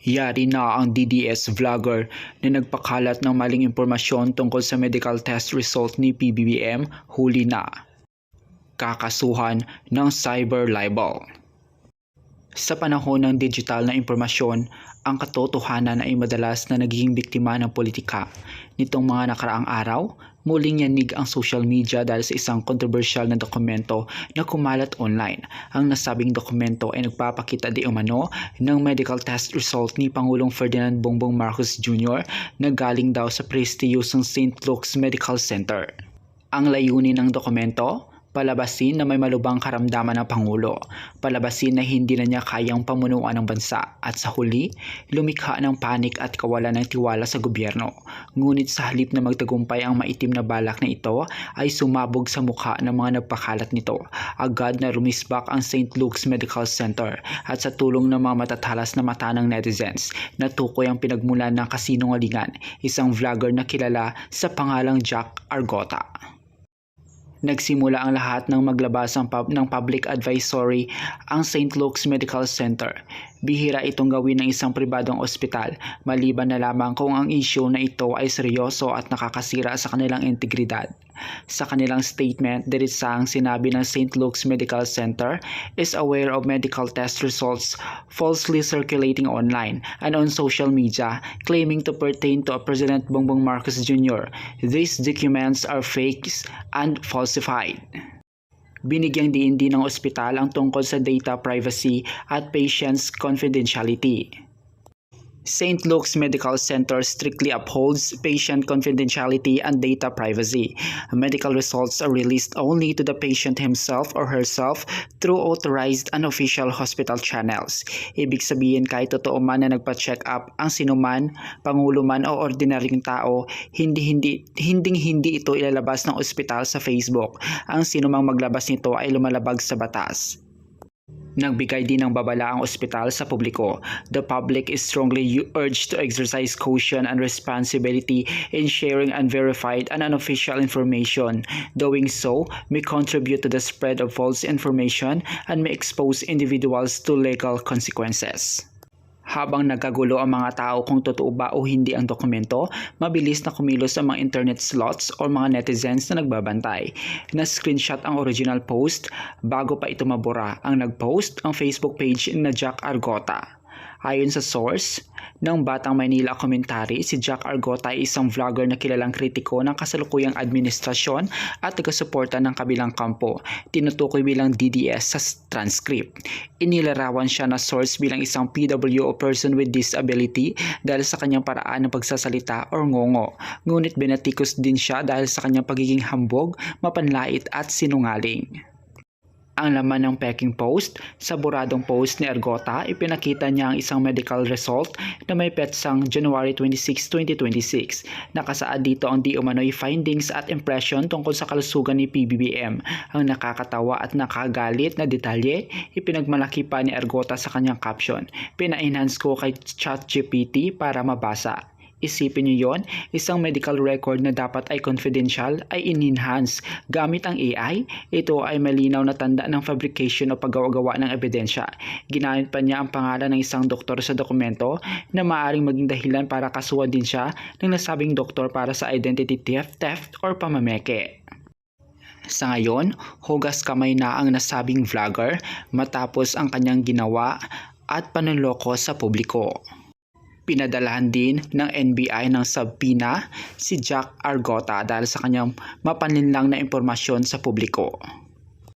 Yari na ang DDS vlogger na nagpakalat ng maling impormasyon tungkol sa medical test result ni PBBM, huli na. Kakasuhan ng cyber libel. Sa panahon ng digital na impormasyon, ang katotohanan ay madalas na nagiging biktima ng politika. Nitong mga nakaraang araw, muling yanig ang social media dahil sa isang kontrobersyal na dokumento na kumalat online. Ang nasabing dokumento ay nagpapakita di umano ng medical test result ni Pangulong Ferdinand Bongbong Marcos Jr. na galing daw sa prestiyosong St. Luke's Medical Center. Ang layunin ng dokumento, palabasin na may malubhang karamdaman ng Pangulo, palabasin na hindi na niya kayang pamunuan ng bansa at sa huli, lumikha ng panik at kawalan ng tiwala sa gobyerno. Ngunit sa halip na magtagumpay ang maitim na balak na ito ay sumabog sa mukha ng mga nagpakalat nito. Agad na rumisbak ang St. Luke's Medical Center at sa tulong ng mga matatalas na mata ng netizens, natukoy ang pinagmulan ng kasinungalingan, isang vlogger na kilala sa pangalang Jack Argota. Nagsimula ang lahat ng maglabas ng public advisory ang St. Luke's Medical Center. Bihira itong gawin ng isang pribadong ospital, maliban na lamang kung ang issue na ito ay seryoso at nakakasira sa kanilang integridad. Sa kanilang statement, diretsahang sinabi ng St. Luke's Medical Center is aware of medical test results falsely circulating online and on social media claiming to pertain to President Bongbong Marcos Jr. These documents are fakes and falsified. Binigyang diin din ng ospital ang tungkol sa data privacy at patient's confidentiality. St. Luke's Medical Center strictly upholds patient confidentiality and data privacy. Medical results are released only to the patient himself or herself through authorized and official hospital channels. Ibig sabihin kahit totoo man na nagpa-check up ang sinuman, pangulo man o ordinaryong tao, hindi ito ilalabas ng ospital sa Facebook. Ang sinumang maglabas nito ay lumalabag sa batas. Nagbigay din ng babala ang ospital sa publiko. The public is strongly urged to exercise caution and responsibility in sharing unverified and unofficial information. Doing so may contribute to the spread of false information and may expose individuals to legal consequences. Habang nagkagulo ang mga tao kung totoo ba o hindi ang dokumento, mabilis na kumilos ang mga internet slots o mga netizens na nagbabantay. Na-screenshot ang original post bago pa ito mabura. Ang nag-post ang Facebook page na Jack Argota. Ayon sa source ng Batang Maynila Commentary, si Jack Argota ay isang vlogger na kilalang kritiko ng kasalukuyang administrasyon at taga-suporta ng kabilang kampo. Tinutukoy bilang DDS sa transcript. Inilarawan siya na source bilang isang PW o person with disability dahil sa kanyang paraan ng pagsasalita or ngongo. Ngunit binatikos din siya dahil sa kanyang pagiging hambog, mapanlait at sinungaling. Ang laman ng peking post, sa buradong post ni Argota, ipinakita niya ang isang medical result na may petsang January 26, 2026. Nakasaad dito ang di umano'y findings at impression tungkol sa kalusugan ni PBBM. Ang nakakatawa at nakagalit na detalye, ipinagmalaki pa ni Argota sa kanyang caption. Pina-enhance ko kay ChatGPT para mabasa. Isipin niyo yon, isang medical record na dapat ay confidential ay in-enhance gamit ang AI. Ito ay malinaw na tanda ng fabrication o paggawa-gawa ng ebidensya. Ginamit pa niya ang pangalan ng isang doktor sa dokumento na maaaring maging dahilan para kasuhan din siya ng nasabing doktor para sa identity theft or pamameke. Sa ngayon, hugas kamay na ang nasabing vlogger matapos ang kanyang ginawa at panloloko sa publiko. Pinadalahan din ng NBI ng subpoena si Jack Argota dahil sa kanyang mapanlinlang na impormasyon sa publiko.